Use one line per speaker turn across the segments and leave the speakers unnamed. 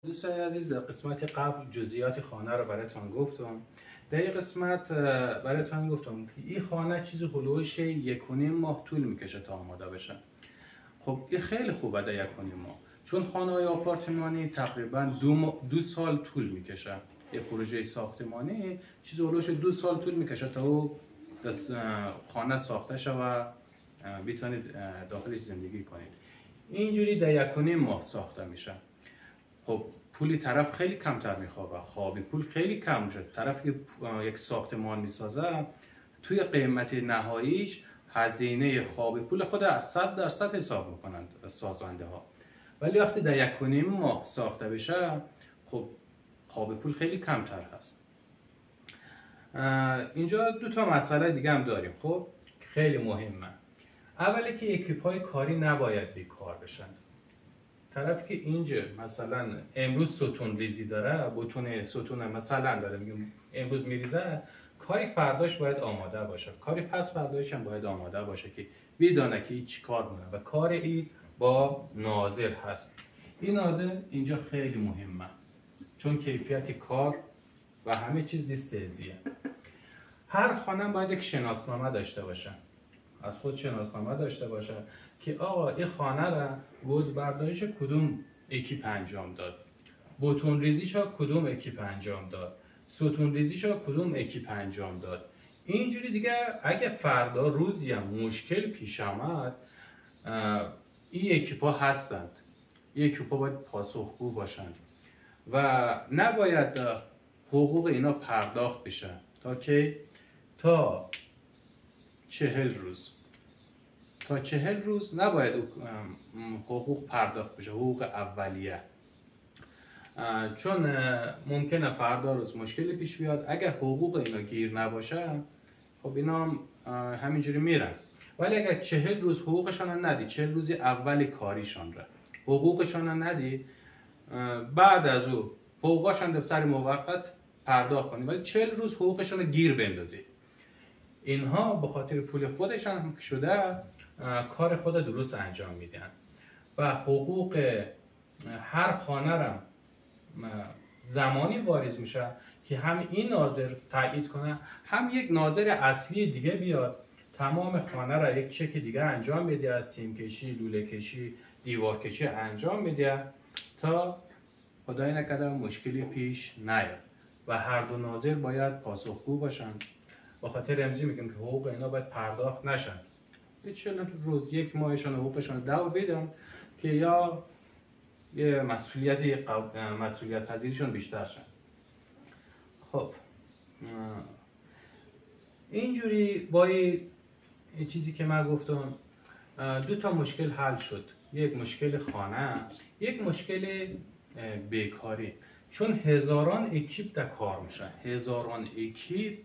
دوستان عزیز، در قسمت قبل جزئیات خانه رو براتون گفتم. در این قسمت براتون گفتم که این خانه چیزی هلوش 1.5 ماه طول میکشه تا آماده بشه. خب این خیلی خوبه در 1.5 ماه، چون خانه های آپارتمانی تقریبا 2 سال طول میکشه. یه پروژه ساختمانی چیزی هلوش 2 سال طول میکشه تا او خانه ساخته شه و بتونید داخلش زندگی کنید. اینجوری در 1.5 ماه ساخته میشه. خب پولی طرف خیلی کمتر میخوابه، خوابی پول خیلی کم میشه. طرف که یک ساختمان میسازه توی قیمت نهاییش هزینه خوابی پول خود 100% حساب میکنند سازنده ها، ولی وقتی در 1.5 ماه ساخته بشه خب خوابی پول خیلی کمتر هست. اینجا 2 مسئله دیگه هم داریم خب خیلی مهمه. اولی که اکیپ‌های کاری نباید بیکار بشن. طرفی که اینجا مثلا امروز ستون ریزی داره، بتونه ستون مثلا داره میگم امروز میریزه، کاری فرداش باید آماده باشه، کاری پس فرداش هم باید آماده باشه که بدونه که چی کار کنه و کار این با ناظر هست. این ناظر اینجا خیلی مهمه چون کیفیت کار و همه چیز دیسته‌ایه. هر خانه باید یک شناسنامه داشته باشه، از خود شناسنامه داشته باشه که آقا این خانه را گود برداریش کدوم اکیپ انجام داد، بتون ریزیش ها کدوم اکیپ انجام داد، ستون ریزیش ها کدوم اکیپ انجام داد. اینجوری دیگه اگه فردا روزی هم مشکل پیش آمد این اکیپ ها هستند، این اکیپ ها باید پاسخگو باشند و نباید حقوق اینا پرداخت بشه تا 40 روز. تا 40 روز نباید حقوق پرداخت بشه، حقوق اولیه، چون ممکنه فردا روز مشکلی پیش بیاد. اگر حقوق اینا گیر نباشه خب اینا همینجوری میرن، ولی اگر 40 روز حقوقشان ندی، 40 روز اول کاریشان را حقوقشان ندی، بعد از او حقوقشان در سر موقت پرداخت کنی، ولی 40 روز حقوقشان گیر بندازی. اینها به خاطر پول خودشان شده کار خود درست انجام میدن و حقوق هر خانه را زمانی واریز میشه که هم این ناظر تایید کنه، هم یک ناظر اصلی دیگه بیاد تمام خانه را یک چک دیگه انجام بده، از سیم کشی، لوله کشی، دیوار کشی انجام بده تا خدای نکرده مشکلی پیش نیاد و هر دو ناظر باید پاسخگو باشن. با خاطر امضی میگم که حقوق اینا باید پرداخت نشن. 40 روز 1 ماهشان حقوقشان دو بدن که یا یه مسئولیت پذیریشون بیشتر شن. خب اینجوری با این چیزی که من گفتم 2 مشکل حل شد. یک مشکل خانه، یک مشکل بیکاری، چون هزاران اکیپ در کار میشن. هزاران اکیپ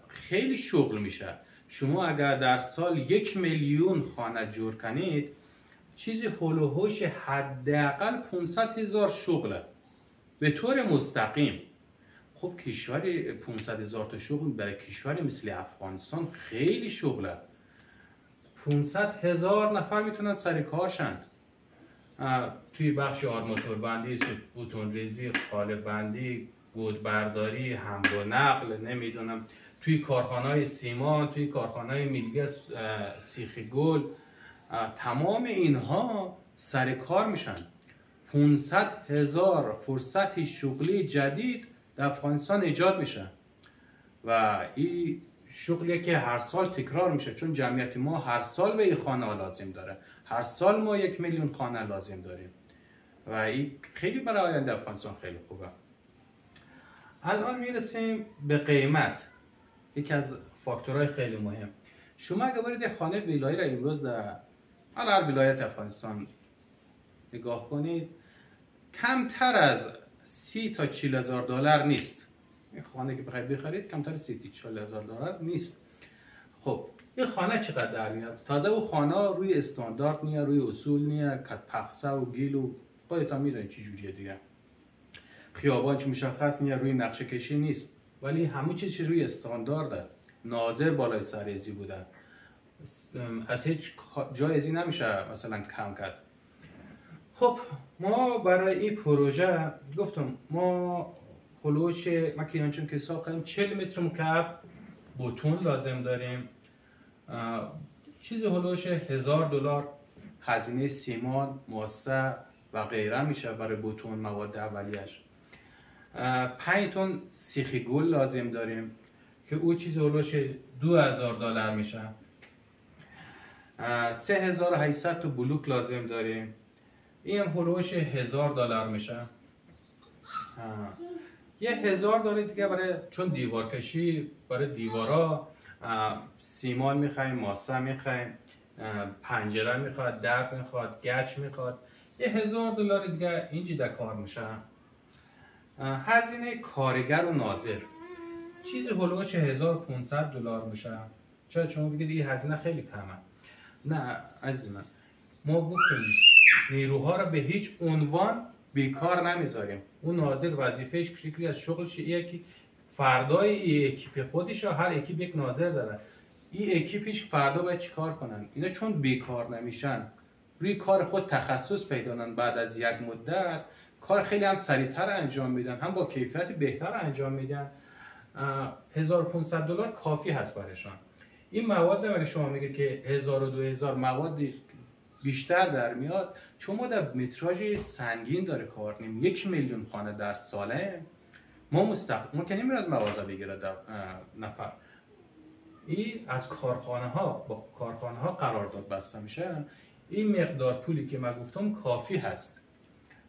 خیلی شغل میشه. شما اگر در سال 1 میلیون خانه جور کنید چیزی هول و هوش حداقل 500,000 شغله به طور مستقیم. خب کشور 500,000 تا شغل برای کشوری مثل افغانستان خیلی شغله. 500,000 نفر میتونن سر کار شند توی بخش آرماتور بندی، ستون ریزی، قالب بندی، گود برداری، حمل و نقل، نمیدونم توی کارخانه‌های سیمان، توی کارخانه‌های میلگر، سیخ گل، تمام اینها سر کار میشن. 500,000 فرصت شغلی جدید در افغانستان ایجاد میشه و این شغلیه که هر سال تکرار میشه، چون جمعیت ما هر سال به این خانه لازم داره. هر سال ما 1 میلیون خانه لازم داریم و این خیلی برای آینده افغانستان خیلی خوبه. الان میرسیم به قیمت، یکی از فاکتورهای خیلی مهم. شما اگه برید خانه ویلایی را امروز در هر ولایت افغانستان نگاه کنید، کمتر از 30 تا 40,000 دلار نیست. این خانه که بخواید بخرید کمتر از 30 تا 40,000 دلار نیست. خب این خانه چقدر در میاد؟ تازه او خانه روی استاندارد نیه، روی اصول نیه، کت پخسه و گیل و خودتان میدونید چه جوریه دیگه. خیابانش مشخص نیه، روی نقشه کشی نیست، ولی همه چیز روی استاندارده. ناظر بالای سر ازی بوده، از هیچ جای ازی نمیشه مثلا کم کرد. خب ما برای این پروژه گفتم ما هلوش مکیانچون که حساب کنیم 40 متر مکعب بتون لازم داریم. چیز هلوش $1000 هزینه سیمان، موسع و غیره میشه برای بتون مواد اولیش. 5 تن سیخ گل لازم داریم که او چیز هلوش $2000 میشه. 3800 تا بلوک لازم داریم، این هم هلوش $1000 میشه. یه $1000 دیگه برای چون دیوار کشی برای دیوارا سیمان میخوایم، ماسه میخوایم، پنجره میخواد، درب میخواد، گچ میخواد، یه $1000 دیگه اینجی در کار میشه. هزینه کارگر و ناظر چیزی هلوش $1500 میشه. چرا شما بگید این هزینه خیلی کمه؟ نه عزیز من، ما گفتیم نیروها را به هیچ عنوان بیکار نمیذاریم. اون ناظر وظیفهش شکلی از شغلش یکی فردای این اکیپ خودش، هر اکیپ یک ناظر داره، این اکیپش فردا باید چیکار کنن؟ اینا چون بیکار نمیشن، روی کار خود تخصص پیدا کنن، بعد از یک مدت کار خیلی هم سریعتر انجام میدن، هم با کیفیت بهتر انجام میدن. $1500 کافی هست برایشان. این مواد اگه شما میگه که 1000 و 2000 مواد بیشتر در میاد، چون ما در متراژ سنگین داره کار کنیم، 1 میلیون خانه در ساله، ما که نمیره از مغازه بگیره در نفر. این از کارخانه ها با کارخانه ها قرارداد بسته میشه. این مقدار پولی که من گفتم کافی هست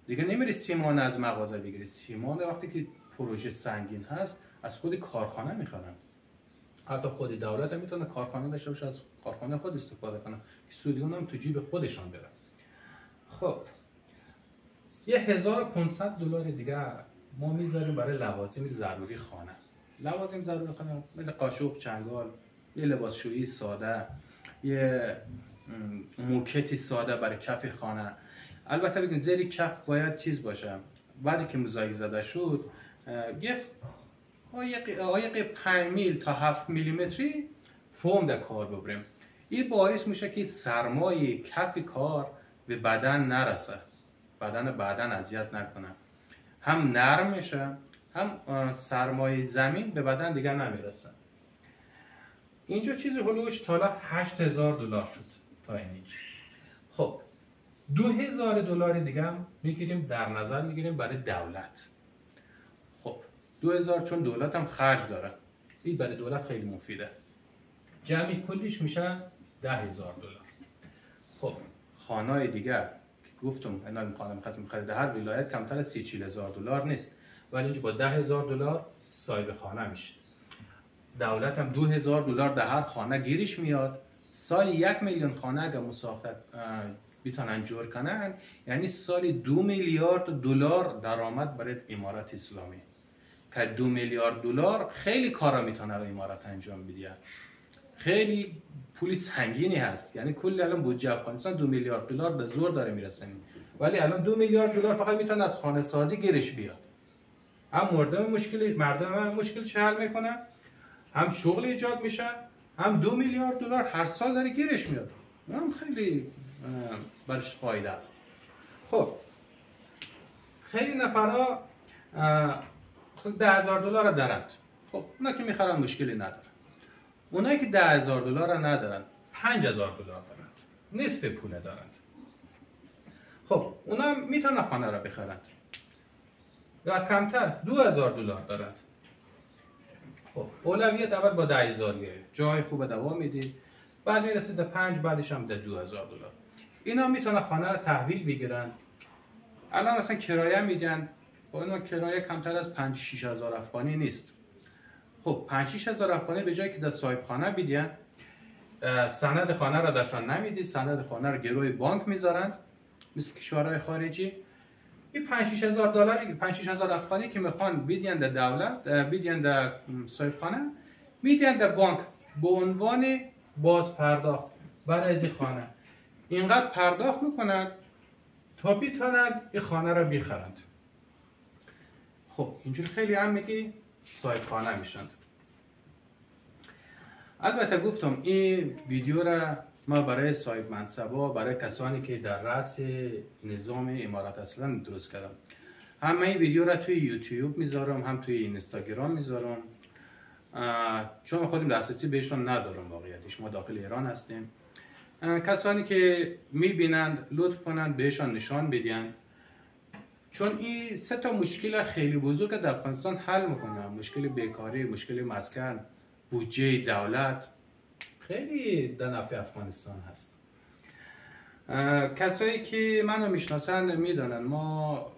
دیگه. نمیری سیمان از مغازه بگیری، سیمان وقتی که پروژه سنگین هست از خود کارخانه میخرن. حتی خود دولت هم میتونه کارخانه داشته باشه، از کارخانه خود استفاده کنه که سودیون هم تو جیب خودشان بره. خب یه $1500 دیگه ما میذاریم برای لوازم ضروری خانه. لوازم ضروری خانه مثل قاشق، چنگال، یه لباسشویی ساده، یه موکتی ساده برای کف خانه. البته بگیم زیر کف باید چیز باشه، بعدی که موزاییک زده شد یه آیق 5 میل تا 7 میلیمتری فوم در کار ببریم. این باعث میشه که سرمایه کف کار به بدن نرسه، بدن اذیت نکنه، هم نرم میشه، هم سرمایه زمین به بدن دیگه نمیرسه. اینجا چیزی هلوش تا حالا $8000 شد تا اینجا. خب $2000 دیگه هم میگیریم در نظر میگیریم برای دولت. خب 2000 چون دولت هم خرج داره، این برای دولت خیلی مفیده. جمعی کلیش میشه $10,000. خب خانه‌های دیگر که گفتم اینا خانه میخرید در هر ولایت کمتر از $30,000 نیست، ولی اینجا با $10,000 صاحب خانه میشه. دولت هم $2,000 در هر خانه گیرش میاد. سال 1 میلیون خانه اگر مساخت بیتونن جور کنن، یعنی سال $2 میلیارد درآمد برای امارات اسلامی، که $2 میلیارد خیلی کارا میتونه امارات انجام بده. خیلی پولی سنگینی هست، یعنی کل الان بودجه افغانستان $2 میلیارد به زور داره میرسه، ولی الان $2 میلیارد فقط میتونه از خانه سازی گیرش بیاد. هم مردم مشکلش حل میکنه، هم شغل ایجاد میشه، هم $2 میلیارد هر سال داره گیرش میاد. هم خیلی برش فایده است. خب خیلی نفرها $10,000 دارند. خب اونا که میخرن مشکلی ندارن. اونایی که $10,000 ندارن، $5,000 دارند، نصف پول دارند. خب اونا میتونن خانه را بخرند یا کمتر $2,000 دارند. خب اولویت اول با 10,000 جای خوب دوام میدید، بعد میرسید به 5، بعدش هم به $2,000. اینا میتونن خانه رو تحویل بگیرن. الان مثلا کرایه میدن، با اینا کرایه کمتر از 5-6 هزار افغانی نیست. خب 5-6 هزار افغانی به جایی که در صاحب خانه بیدین، سند خانه را درشان نمیدید، سند خانه را گروی بانک میذارند مثل کشورهای خارجی. این $5-6 هزار افغانی که میخوان بیدین در دولت، بیدین در صاحب خانه، میدین در بانک به عنوان باز پرداخت برای از خانه. اینقدر پرداخت میکنند تا بیتونند این خانه را بخرند. خب اینجور خیلی هم میگی صاحب خانه میشند. البته گفتم این ویدیو را ما برای صاحب منصبا، برای کسانی که در رأس نظام امارات اصلا درست کردم. هم این ویدیو را توی یوتیوب میذارم، هم توی اینستاگرام میذارم، چون خودم دسترسی بهشون ندارم. واقعیتش ما داخل ایران هستیم. کسانی که میبینند لطف کنند بهشان نشان بدین، چون این 3 تا مشکل خیلی بزرگ در افغانستان حل میکنه. مشکل بیکاری، مشکل مسکن، بودجه دولت خیلی در نفع افغانستان هست. کسایی که منو میشناسند میدونن ما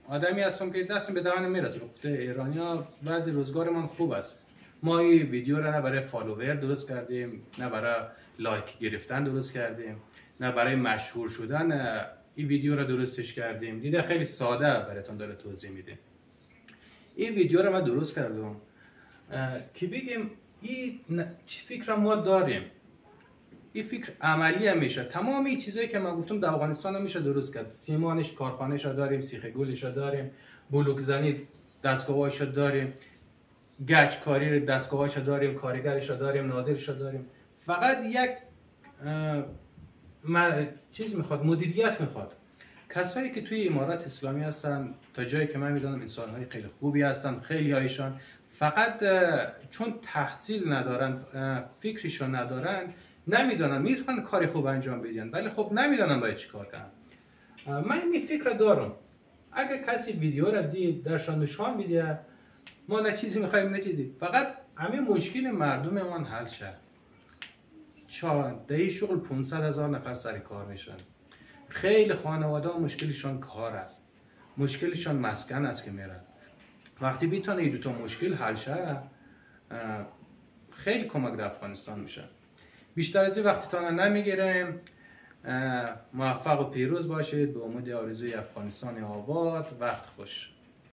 آدمی هستم که دستم به دهن میرسه. گفته ایرانیا بعضی روزگارمان خوب است. ما این ویدیو را نه برای فالوور درست کردیم، نه برای لایک گرفتن درست کردیم، نه برای مشهور شدن این ویدیو را درستش کردیم. دیده خیلی ساده براتون داره توضیح میده. این ویدیو را ما درست کردم که بگیم این فکر ما داریم، این فکر عملی هم میشه. تمام این چیزایی که من گفتم در افغانستان هم میشه درست کرد. سیمانش کارخانه‌اش داریم، سیخ گلش داریم، بلوک زنی دستگاهاش داریم، گچ کاری دستگاهاش داریم، کارگرش داریم، ناظرش داریم. فقط یک چیز میخواد، مدیریت میخواد. کسایی که توی امارات اسلامی هستن تا جایی که من میدونم انسان‌های خیلی خوبی هستن. خیلی هایشان فقط چون تحصیل ندارن، فکرشون ندارن، نمیدونن میتونن کاری خوب انجام بدن، ولی خب نمیدونن باید چیکار کنن. من این فکر دارم اگه کسی ویدیو را دید درشان نشان میده، ما نه چیزی میخوایم نه چیزی، فقط همین مشکل مردممون حل شه. چون در این شغل 500,000 نفر سر کار میشن. خیلی خانواده ها مشکلشان کار است، مشکلشان مسکن است که میرن. وقتی بیتونه این 2 تا مشکل حل شه، خیلی کمک در افغانستان میشه. بیشتر از این وقتتان نمیگیرم. موفق و پیروز باشید. به امید آرزوی افغانستان آباد. وقت خوش.